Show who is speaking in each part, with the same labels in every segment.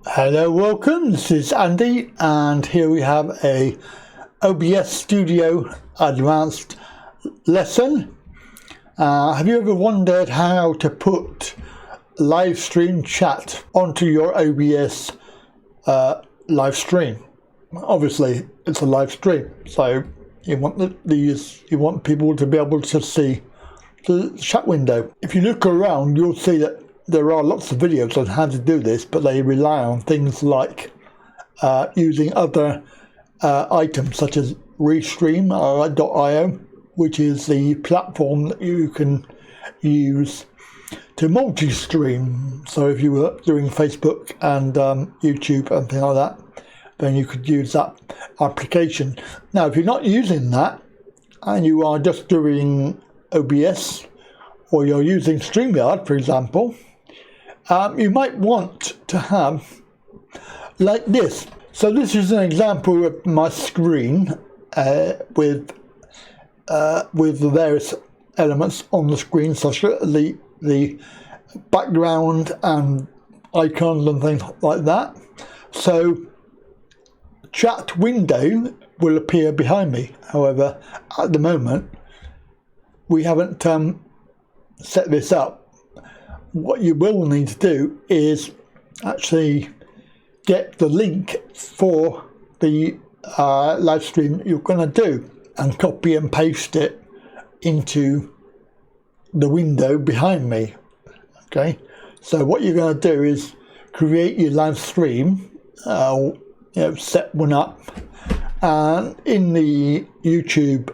Speaker 1: Hello, welcome. This is Andy, and here we have a OBS Studio Advanced lesson. Have you ever wondered how to put live stream chat onto your OBS live stream? Obviously, it's a live stream, so you want people to be able to see the chat window. If you look around, you'll see that there are lots of videos on how to do this, but they rely on things like using other items such as Restream.io, which is the platform that you can use to multi-stream. So if you were doing Facebook and YouTube and things like that, then you could use that application. Now, if you're not using that and you are just doing OBS, or you're using StreamYard, for example, you might want to have like this. So this is an example of my screen with the various elements on the screen, such as the background and icons and things like that. So chat window will appear behind me. However, at the moment, we haven't set this up. What you will need to do is actually get the link for the live stream you're going to do and copy and paste it into the window behind me. Okay, so what you're going to do is create your live stream, set one up, and in the YouTube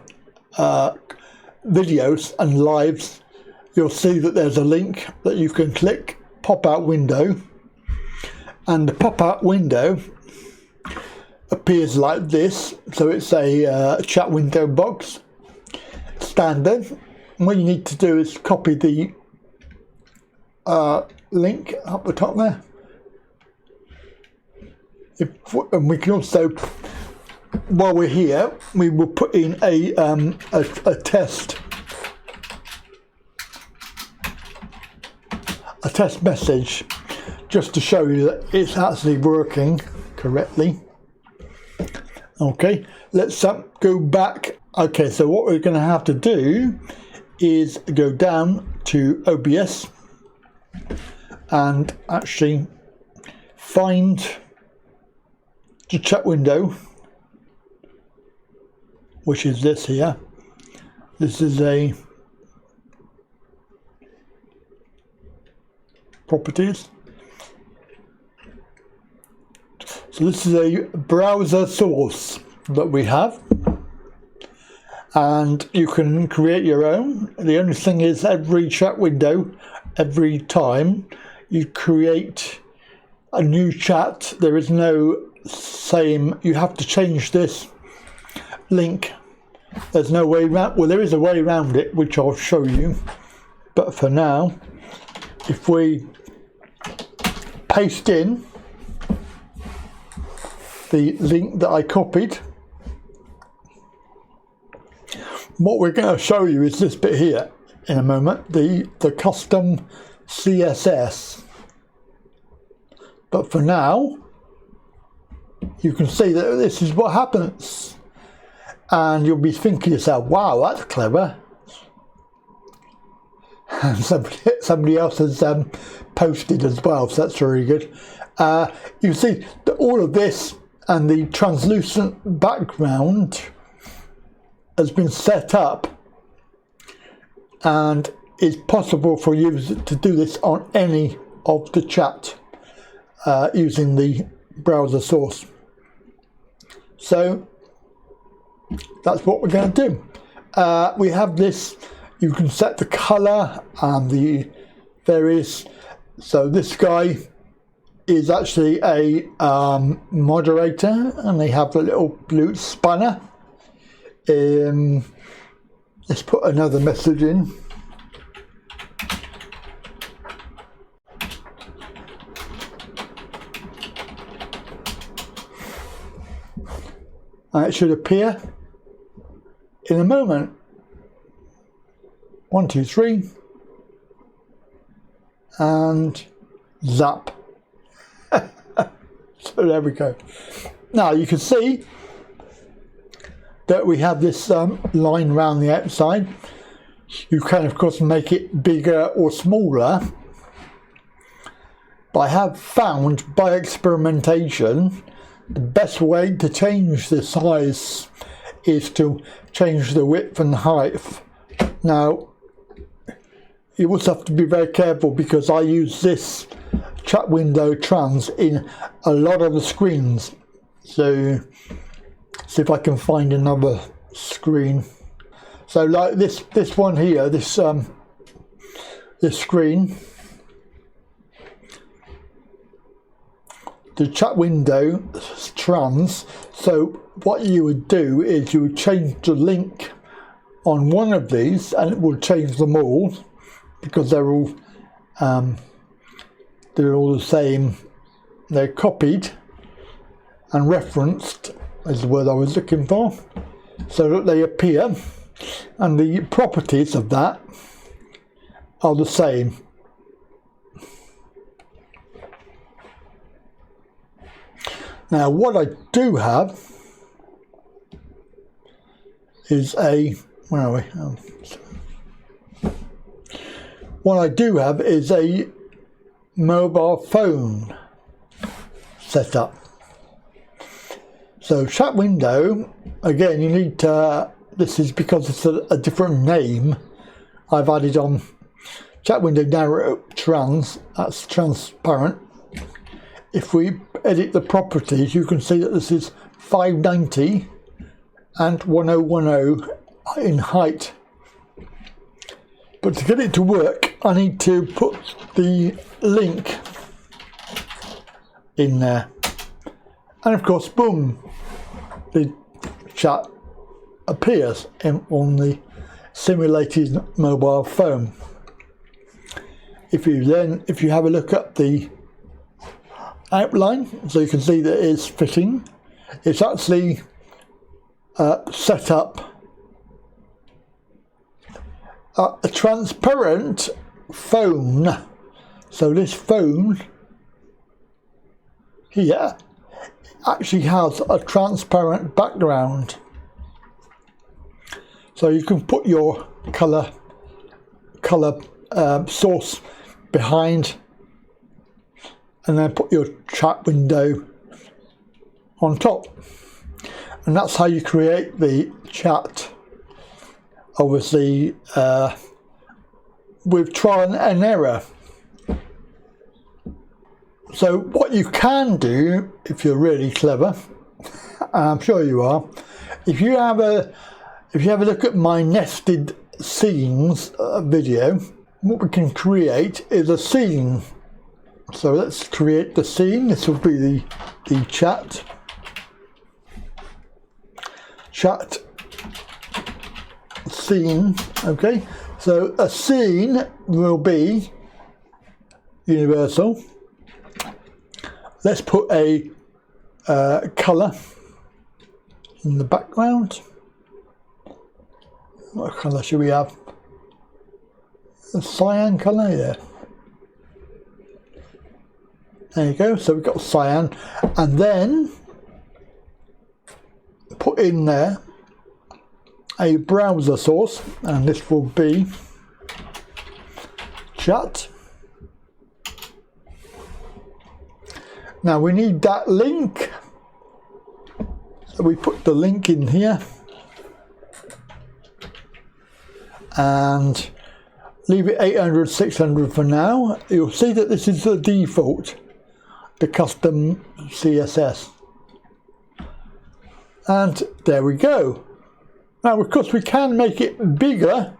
Speaker 1: videos and lives, you'll see that there's a link that you can click, pop-out window, and the pop-out window appears like this. So it's a chat window box, standard. And what you need to do is copy the link up the top there. And we can also, while we're here, we will put in a test message just to show you that it's actually working correctly. Okay, let's go back. Okay, so what we're going to have to do is go down to OBS and actually find the chat window, which is this here. This is a properties. So this is a browser source that we have, and you can create your own. The only thing is, every chat window, every time you create a new chat, there is no same, you have to change this link. There's no way around, well, there is a way around it, which I'll show you, but for now, if we paste in the link that I copied, what we're going to show you is this bit here in a moment, the custom CSS. But for now, you can see that this is what happens, and you'll be thinking to yourself, wow, that's clever. And somebody else has posted as well, so that's very good. You see that all of this and the translucent background has been set up, and it's possible for you to do this on any of the chat using the browser source. So that's what we're going to do. We have this. You can set the color and the various. So this guy is actually a moderator, and they have a little blue spanner. Let's put another message in. And it should appear in a moment. 1, 2, 3, and zap. So there we go. Now you can see that we have this line around the outside. You can of course make it bigger or smaller, but I have found by experimentation the best way to change the size is to change the width and height. Now you also have to be very careful because I use this chat window trans in a lot of the screens. So see if I can find another screen. So like this one here, this screen, the chat window trans. So what you would do is you would change the link on one of these and it will change them all because they're all the same. They're copied and referenced is the word I was looking for, so that they appear, and the properties of that are the same. Now what I do have is where are we? What I do have is a mobile phone setup. So chat window, again, you need to, this is because it's a different name. I've added on chat window narrow trans, that's transparent. If we edit the properties, you can see that this is 590 and 1010 in height. But to get it to work, I need to put the link in there. And of course, boom, the chat appears on the simulated mobile phone. If you have a look at the outline, so you can see that it's fitting. It's actually set up a transparent phone. So this phone here actually has a transparent background. So you can put your color source behind and then put your chat window on top. And that's how you create the chat, obviously with trial and error. So what you can do, if you're really clever, and I'm sure you are, if you have a look at my nested scenes video, what we can create is a scene. So let's create the scene. This will be the chat scene. Okay, so a scene will be universal. Let's put a colour in the background. What colour should we have? A cyan colour, yeah. There you go, so we've got cyan. And then put in there a browser source, and this will be chat. Now we need that link, so we put the link in here and leave it 800, 600 for now. You'll see that this is the default, the custom CSS. And there we go. Now of course we can make it bigger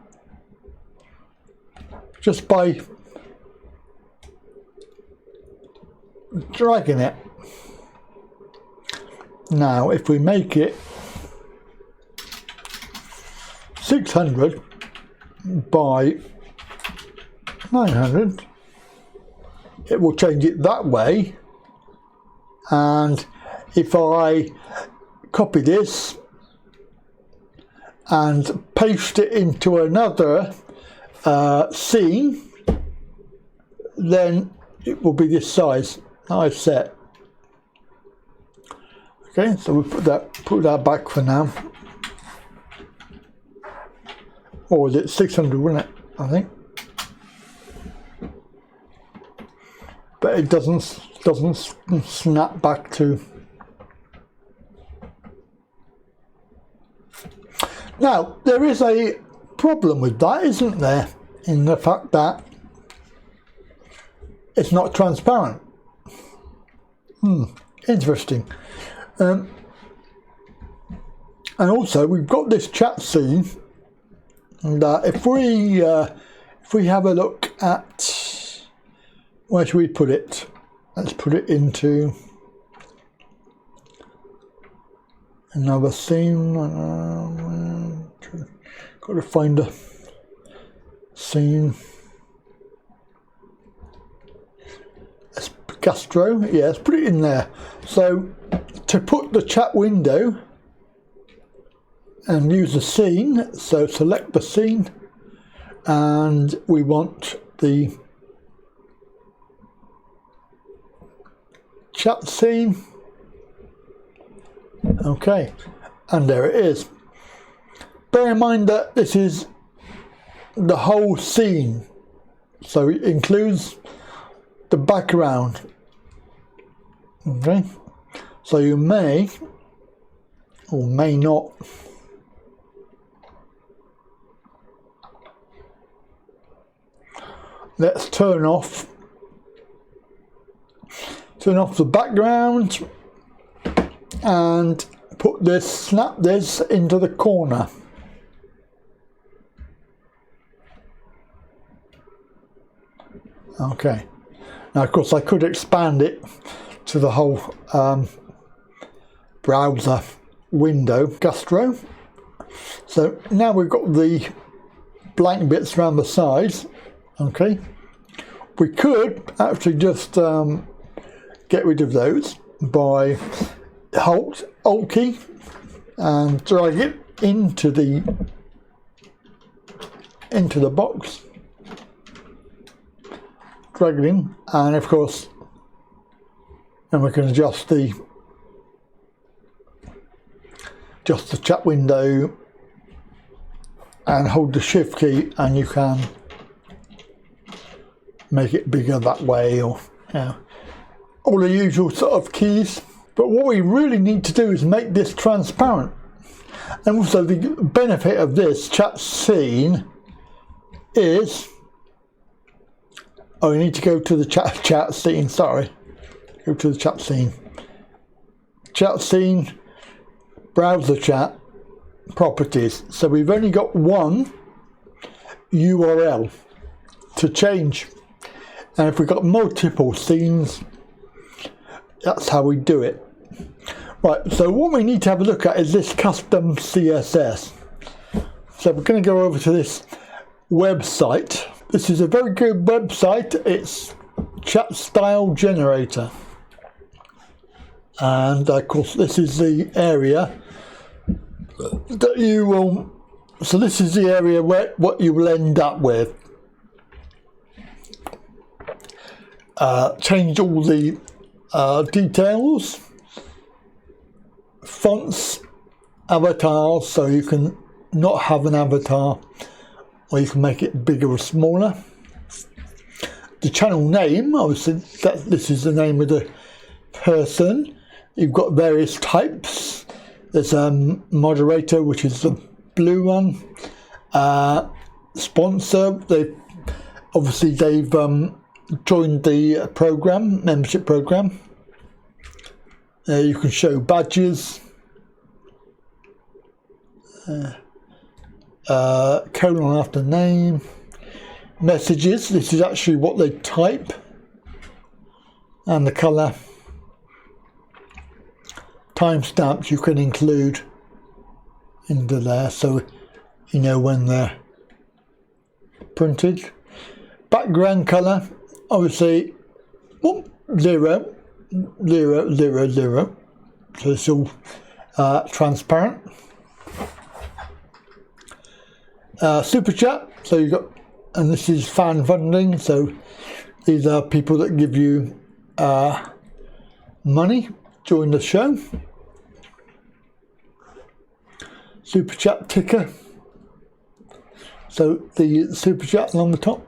Speaker 1: just by dragging it. Now if we make it 600 by 900, it will change it that way. And if I copy this and paste it into another scene, then it will be this size that I've set. Okay, so we put that back for now. Or was it 600, wasn't it? I think. But it doesn't snap back to. Now, there is a problem with that, isn't there? In the fact that it's not transparent. Interesting. And also, we've got this chat scene. And if we have a look at, where should we put it? Let's put it into another scene. Got to find a scene. Let's gastro. Yeah, let's put it in there. So to put the chat window and use the scene, so select the scene, and we want the chat scene. Okay, and there it is. Bear in mind that this is the whole scene, so it includes the background. Okay, so you may or may not let's turn off the background and snap this into the corner. Okay, now of course I could expand it to the whole browser window, gastro. So now we've got the blank bits around the sides. Okay, we could actually just get rid of those by Alt key and drag it into the box. Drag it in, and of course, and we can adjust the chat window and hold the shift key, and you can make it bigger that way, or all the usual sort of keys. But what we really need to do is make this transparent. And also the benefit of this chat scene is, we need to go to the chat scene, sorry. Go to the chat scene. Chat scene, browser chat, properties. So we've only got one URL to change. And if we've got multiple scenes, that's how we do it. Right, so what we need to have a look at is this custom CSS. So we're going to go over to this website. This is a very good website. It's Chat Style Generator. And of course this is the area that you will, so this is the area where what you will end up with. Change all the details, fonts, avatars, so you can not have an avatar, or you can make it bigger or smaller. The channel name, obviously this is the name of the person. You've got various types. There's a moderator, which is the blue one. Sponsor, they've joined the program, membership program. You can show badges, colon after name, messages. This is actually what they type, and the color. Timestamps you can include into there, so you know when they're printed. Background color, obviously 0, 0, 0, 0, so it's all transparent. Super chat, so you've got, and this is fan funding, so these are people that give you money during the show. super chat ticker. So the super chat along the top.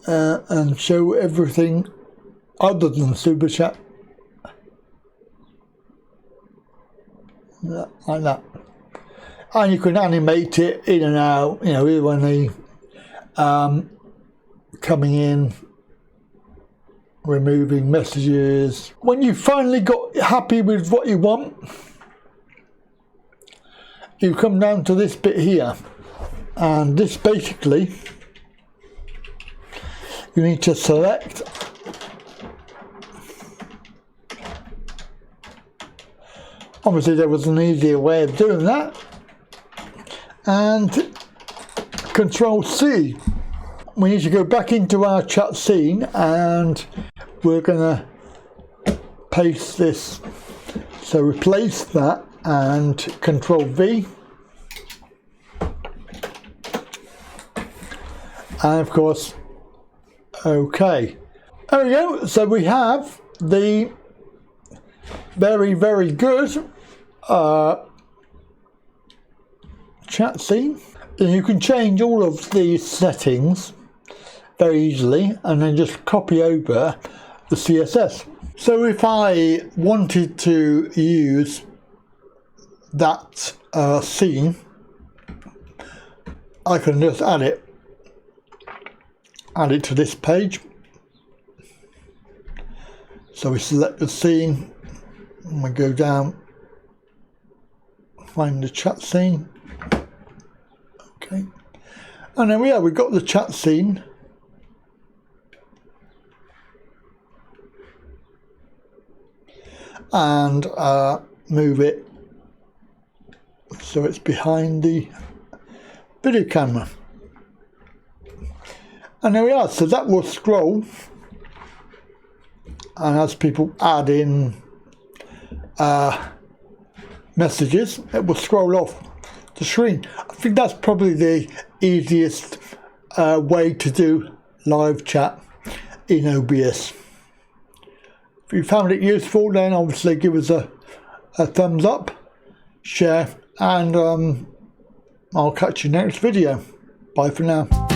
Speaker 1: And show everything other than super chat. Like that. And you can animate it in and out, you know, either when they coming in, removing messages. When you finally got happy with what you want, you come down to this bit here, and this basically you need to select obviously there was an easier way of doing that, and Control C. We need to go back into our chat scene and we're gonna paste this. So replace that and Control V. And of course, OK. There we go. So we have the very, very good chat scene. And you can change all of these settings very easily and then just copy over the CSS. So if I wanted to use that scene, I can just add it to this page. So we select the scene and we go down, find the chat scene. Okay, and there we are, we've got the chat scene. And move it so it's behind the video camera. And there we are, so that will scroll, and as people add in messages, it will scroll off the screen. I think that's probably the easiest way to do live chat in OBS. If you found it useful, then obviously give us a thumbs up, share, and I'll catch you next video. Bye for now.